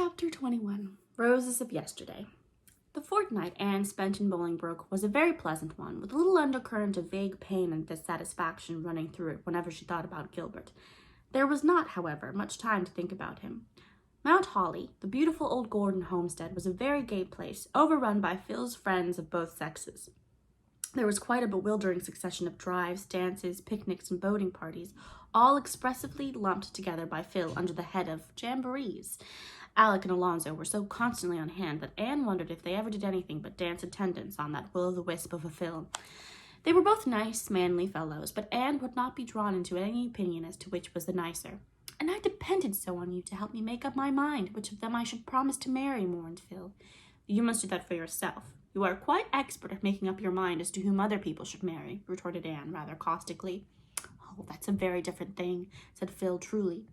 Chapter 21. Roses of Yesterday. The fortnight Anne spent in Bolingbroke was a very pleasant one, with a little undercurrent of vague pain and dissatisfaction running through it whenever she thought about Gilbert. There was not, however, much time to think about him. Mount Holly, the beautiful old Gordon homestead, was a very gay place, overrun by Phil's friends of both sexes. There was quite a bewildering succession of drives, dances, picnics, and boating parties, all expressively lumped together by Phil under the head of jamborees. Alec and Alonzo were so constantly on hand that Anne wondered if they ever did anything but dance attendance on that will-o'-the-wisp of a Phil. They were both nice, manly fellows, but Anne would not be drawn into any opinion as to which was the nicer. "And I depended so on you to help me make up my mind which of them I should promise to marry," mourned Phil. "You must do that for yourself. You are quite expert at making up your mind as to whom other people should marry," retorted Anne rather caustically. "Oh, that's a very different thing," said Phil truly.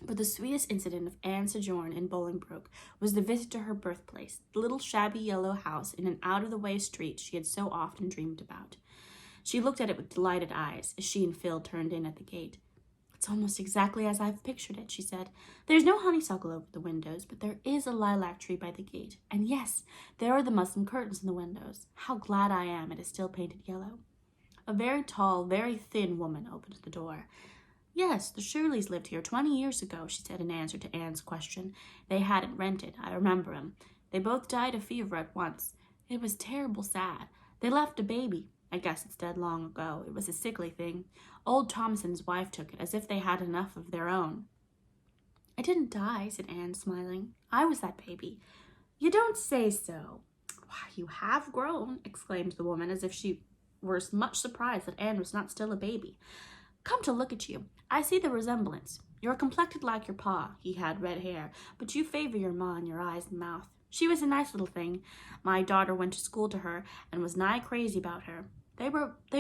But the sweetest incident of Anne's sojourn in Bolingbroke was the visit to her birthplace, the little shabby yellow house in an out-of-the-way street she had so often dreamed about. She looked at it with delighted eyes as she and Phil turned in at the gate. "It's almost exactly as I've pictured it," she said. "There's no honeysuckle over the windows, but there is a lilac tree by the gate. And yes, there are the muslin curtains in the windows. How glad I am it is still painted yellow." A very tall, very thin woman opened the door. "Yes, the Shirleys lived here 20 years ago," she said in answer to Anne's question. "They had it rented. I remember 'em. They both died of fever at once. It was terrible sad. They left a baby. I guess it's dead long ago. It was a sickly thing. Old Thompson's wife took it, as if they had enough of their own." "It didn't die," said Anne, smiling. "I was that baby." "You don't say so." "Why, you have grown," exclaimed the woman, as if she were much surprised that Anne was not still a baby. "Come to look at you, I see the resemblance. You're complected like your pa. He had red hair, but you favor your ma in your eyes and mouth. She was a nice little thing. My daughter went to school to her and was nigh crazy about her. They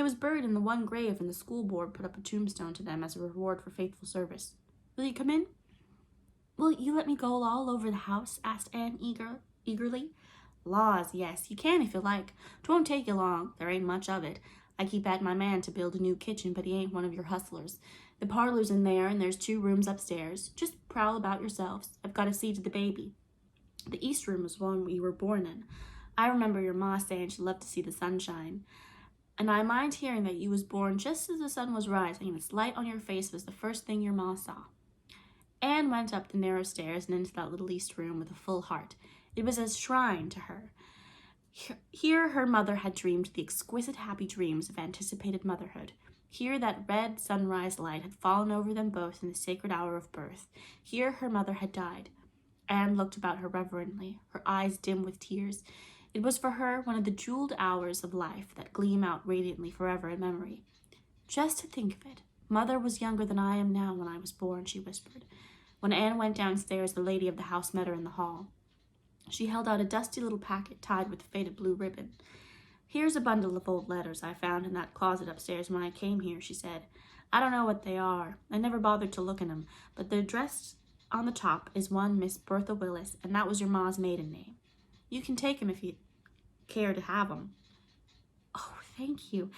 was buried in the one grave, and the school board put up a tombstone to them as a reward for faithful service. Will you come in?" "Will you let me go all over the house?" asked Anne eagerly. "Laws, yes, you can if you like. 'Twon't take you long. There ain't much of it. I keep at my man to build a new kitchen, but he ain't one of your hustlers. The parlor's in there, and there's 2 rooms upstairs. Just prowl about yourselves. I've got a seat to the baby. The east room was one we were born in. I remember your ma saying she loved to see the sunshine. And I mind hearing that you was born just as the sun was rising, and its light on your face was the first thing your ma saw." Anne went up the narrow stairs and into that little east room with a full heart. It was a shrine to her. Here her mother had dreamed the exquisite happy dreams of anticipated motherhood. Here that red sunrise light had fallen over them both in the sacred hour of birth. Here her mother had died. Anne looked about her reverently, her eyes dim with tears. It was for her one of the jeweled hours of life that gleam out radiantly forever in memory. "Just to think of it, Mother was younger than I am now when I was born," she whispered. When Anne went downstairs, the lady of the house met her in the hall. She held out a dusty little packet tied with faded blue ribbon. "Here's a bundle of old letters I found in that closet upstairs when I came here," she said. "I don't know what they are. I never bothered to look in 'em, but the address on the top is one Miss Bertha Willis, and that was your ma's maiden name. You can take 'em if you care to have 'em." "Oh, thank you,"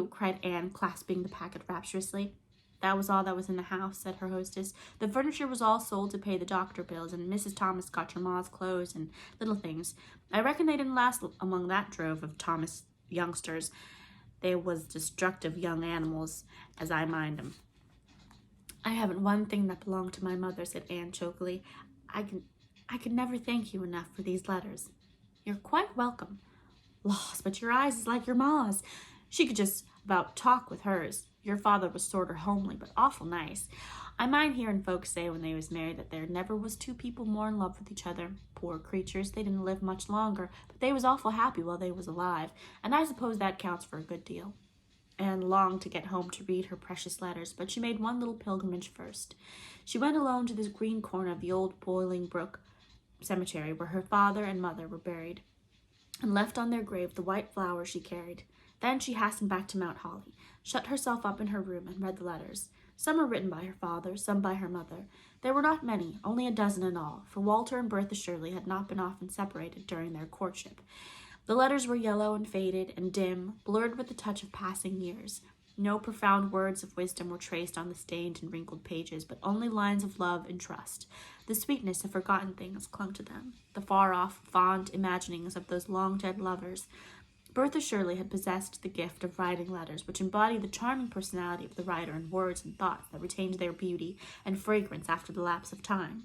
cried Anne, clasping the packet rapturously. "That was all that was in the house," said her hostess. "The furniture was all sold to pay the doctor bills, and Mrs. Thomas got your ma's clothes and little things. I reckon they didn't last among that drove of Thomas youngsters. They was destructive young animals, as I mind 'em." "I haven't one thing that belonged to my mother," said Anne chokily. I could never thank you enough for these letters." "You're quite welcome." "Laws, but your eyes is like your ma's. She could just about talk with hers. Your father was sorter homely, but awful nice. I mind hearing folks say when they was married that there never was 2 people more in love with each other. Poor creatures, they didn't live much longer, but they was awful happy while they was alive, and I suppose that counts for a good deal." Anne longed to get home to read her precious letters, but she made one little pilgrimage first. She went alone to this green corner of the old Bolingbroke cemetery where her father and mother were buried, and left on their grave the white flowers she carried. Then she hastened back to Mount Holly, shut herself up in her room, and read the letters. Some were written by her father, some by her mother. There were not many, only a dozen in all, for Walter and Bertha Shirley had not been often separated during their courtship. The letters were yellow and faded and dim, blurred with the touch of passing years. No profound words of wisdom were traced on the stained and wrinkled pages, but only lines of love and trust. The sweetness of forgotten things clung to them, the far-off, fond imaginings of those long-dead lovers. Bertha Shirley had possessed the gift of writing letters, which embodied the charming personality of the writer in words and thoughts that retained their beauty and fragrance after the lapse of time.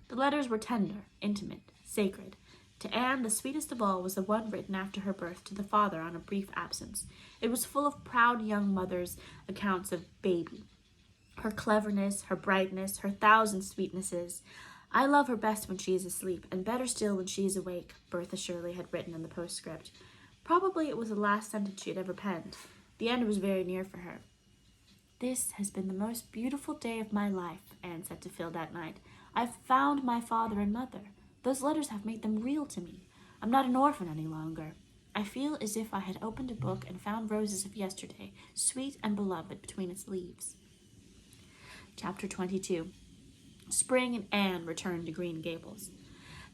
The letters were tender, intimate, sacred. To Anne, the sweetest of all was the one written after her birth to the father on a brief absence. It was full of proud young mother's accounts of baby, her cleverness, her brightness, her thousand sweetnesses. "I love her best when she is asleep, and better still when she is awake," Bertha Shirley had written in the postscript. Probably it was the last sentence she had ever penned. The end was very near for her. "This has been the most beautiful day of my life," Anne said to Phil that night. "I've found my father and mother. Those letters have made them real to me. I'm not an orphan any longer. I feel as if I had opened a book and found roses of yesterday, sweet and beloved, between its leaves." Chapter 22. Spring and Anne returned to Green Gables.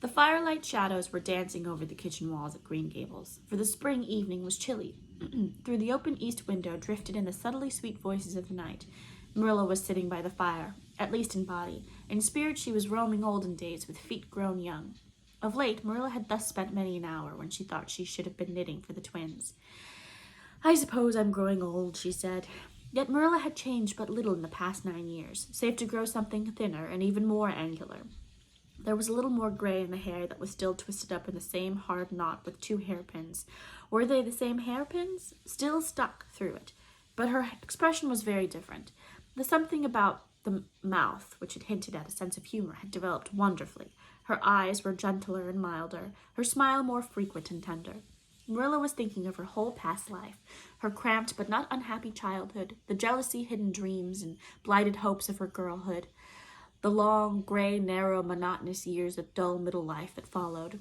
The firelight shadows were dancing over the kitchen walls at Green Gables, for the spring evening was chilly. Through the open east window drifted in the subtly sweet voices of the night. Marilla was sitting by the fire, at least in body. In spirit she was roaming olden days with feet grown young. Of late, Marilla had thus spent many an hour when she thought she should have been knitting for the twins. "I suppose I'm growing old," she said. Yet Marilla had changed but little in the past 9 years, save to grow something thinner and even more angular. There was a little more gray in the hair that was still twisted up in the same hard knot with 2 hairpins. Were they the same hairpins? Still stuck through it. But her expression was very different. The something about the mouth, which had hinted at a sense of humor, had developed wonderfully. Her eyes were gentler and milder, her smile more frequent and tender. Marilla was thinking of her whole past life, her cramped but not unhappy childhood, the jealousy-hidden dreams and blighted hopes of her girlhood, the long, gray, narrow, monotonous years of dull middle life that followed,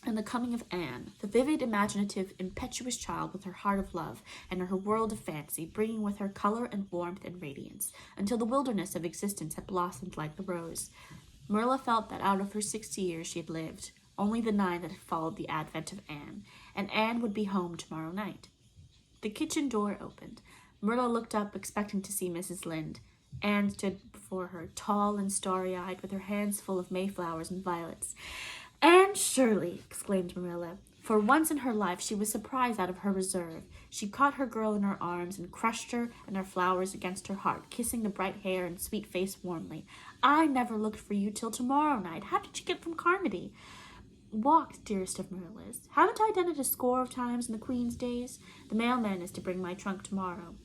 and the coming of Anne, the vivid, imaginative, impetuous child with her heart of love and her world of fancy, bringing with her color and warmth and radiance, until the wilderness of existence had blossomed like the rose. Marilla felt that out of her 60 years she had lived, only the 9 that had followed the advent of Anne, and Anne would be home tomorrow night. The kitchen door opened. Marilla looked up, expecting to see Mrs. Lynde. Anne stood before her, tall and starry-eyed, with her hands full of mayflowers and violets. "Anne Shirley!" exclaimed Marilla. For once in her life she was surprised out of her reserve. She caught her girl in her arms and crushed her and her flowers against her heart, kissing the bright hair and sweet face warmly. "I never looked for you till tomorrow night. How did you get from Carmody?" "Walked, dearest of Marillas. Haven't I done it a score of times in the Queen's days? The mailman is to bring my trunk tomorrow.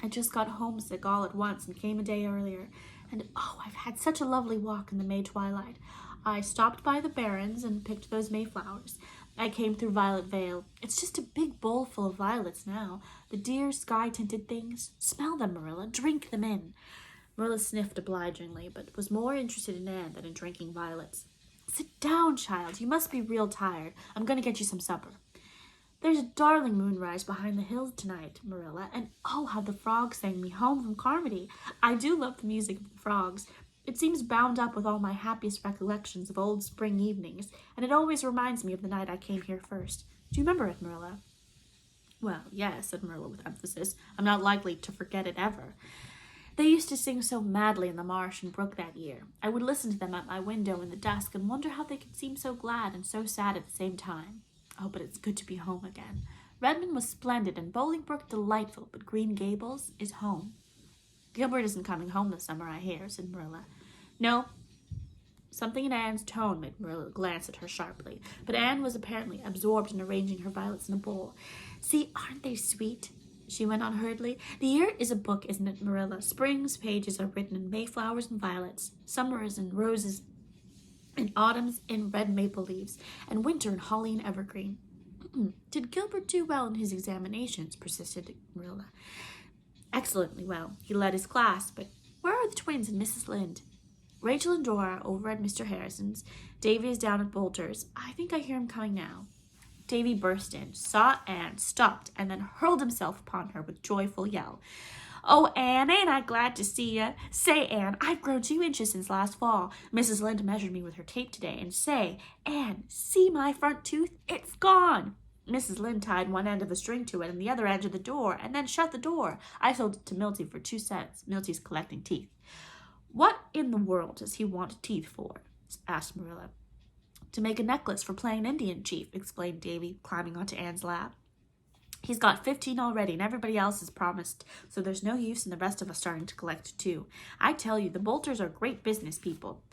I just got homesick all at once and came a day earlier. And oh, I've had such a lovely walk in the May twilight. I stopped by the Barrens and picked those mayflowers. I came through Violet Vale. It's just a big bowl full of violets now. The dear sky-tinted things. Smell them, Marilla. Drink them in." Marilla sniffed obligingly, but was more interested in Anne than in drinking violets. "Sit down, child. You must be real tired. I'm going to get you some supper." "There's a darling moonrise behind the hills tonight, Marilla, and oh, how the frogs sang me home from Carmody. I do love the music of the frogs. It seems bound up with all my happiest recollections of old spring evenings, and it always reminds me of the night I came here first. Do you remember it, Marilla?" "Well, yes," said Marilla with emphasis. "I'm not likely to forget it ever. They used to sing so madly in the marsh and brook that year. I would listen to them at my window in the dusk and wonder how they could seem so glad and so sad at the same time. Oh, but it's good to be home again. Redmond was splendid and Bolingbroke delightful, but Green Gables is home." "Gilbert isn't coming home this summer, I hear," said Marilla. "No." Something in Anne's tone made Marilla glance at her sharply, but Anne was apparently absorbed in arranging her violets in a bowl. "See, aren't they sweet?" she went on hurriedly. "The year is a book, isn't it, Marilla? Spring's pages are written in mayflowers and violets, summer is in roses, and autumn's in red maple leaves, and winter in holly and evergreen." "Did Gilbert do well in his examinations?" persisted Marilla. "Excellently well. He led his class, but where are the twins and Mrs. Lynde?" "Rachel and Dora are over at Mr. Harrison's. Davy is down at Bolter's. I think I hear him coming now." Davy burst in, saw Anne, stopped, and then hurled himself upon her with joyful yell. "Oh, Anne, ain't I glad to see ya? Say, Anne, I've grown 2 inches since last fall. Mrs. Lynde measured me with her tape today, and say, Anne, see my front tooth? It's gone." Mrs. Lynde tied one end of the string to it and the other end to the door, and then shut the door. I sold it to Milty for 2 cents. Milty's collecting teeth." "What in the world does he want teeth for?" asked Marilla. "To make a necklace for playing Indian chief," explained Davy, climbing onto Anne's lap. "He's got 15 already, and everybody else has promised, so there's no use in the rest of us starting to collect too. I tell you, the Bolters are great business people."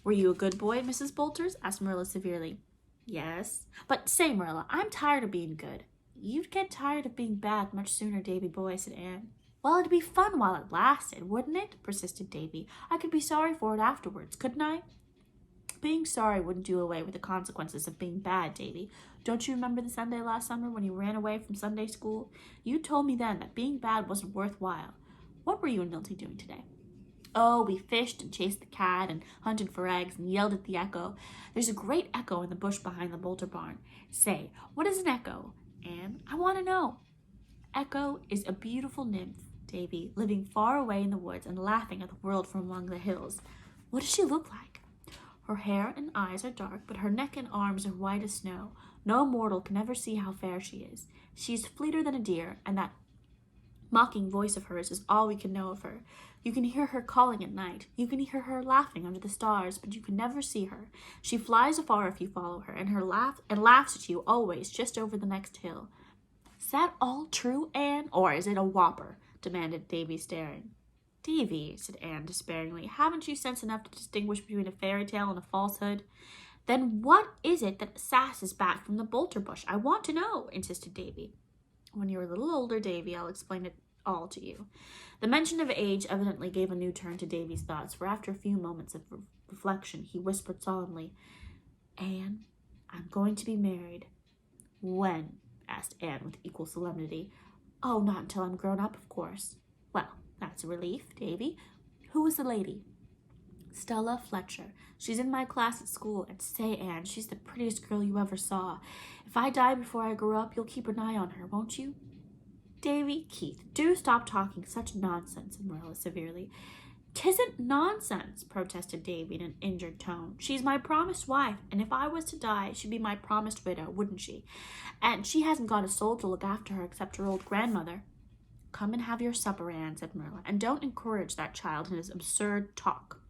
"Were you a good boy, Mrs. Bolters?" asked Marilla severely. "Yes. But say, Marilla, I'm tired of being good." "You'd get tired of being bad much sooner, Davy boy," said Anne. "Well, it'd be fun while it lasted, wouldn't it?" persisted Davy. "I could be sorry for it afterwards, couldn't I?" "Being sorry wouldn't do away with the consequences of being bad, Davy. Don't you remember the Sunday last summer when you ran away from Sunday school? You told me then that being bad wasn't worthwhile. What were you and Milty doing today?" "Oh, we fished and chased the cat and hunted for eggs and yelled at the echo. There's a great echo in the bush behind the Bolter barn. Say, what is an echo, Anne? I want to know." "Echo is a beautiful nymph, Davy, living far away in the woods and laughing at the world from among the hills." "What does she look like?" "Her hair and eyes are dark, but her neck and arms are white as snow. No mortal can ever see how fair she is. She's fleeter than a deer, and that mocking voice of hers is all we can know of her. You can hear her calling at night. You can hear her laughing under the stars, but you can never see her. She flies afar if you follow her, and laughs at you always just over the next hill." "Is that all true, Anne, or is it a whopper?" demanded Davy, staring. "Davy," said Anne despairingly, "haven't you sense enough to distinguish between a fairy tale and a falsehood?" "Then what is it that sasses back from the Bolter bush? I want to know," insisted Davy. "When you're a little older, Davy, I'll explain it all to you." The mention of age evidently gave a new turn to Davy's thoughts, for after a few moments of reflection, he whispered solemnly, "Anne, I'm going to be married." "When?" asked Anne with equal solemnity. "Oh, not until I'm grown up, of course." "Well, that's a relief, Davy. Who is the lady?" "Stella Fletcher. She's in my class at school, and say, Anne, she's the prettiest girl you ever saw. If I die before I grow up, you'll keep an eye on her, won't you?" "Davy, Keith, do stop talking such nonsense," said Marilla severely. "'Tisn't nonsense," protested Davy in an injured tone. "She's my promised wife, and if I was to die, she'd be my promised widow, wouldn't she? And she hasn't got a soul to look after her except her old grandmother." "Come and have your supper, Anne," said Marilla, "and don't encourage that child in his absurd talk."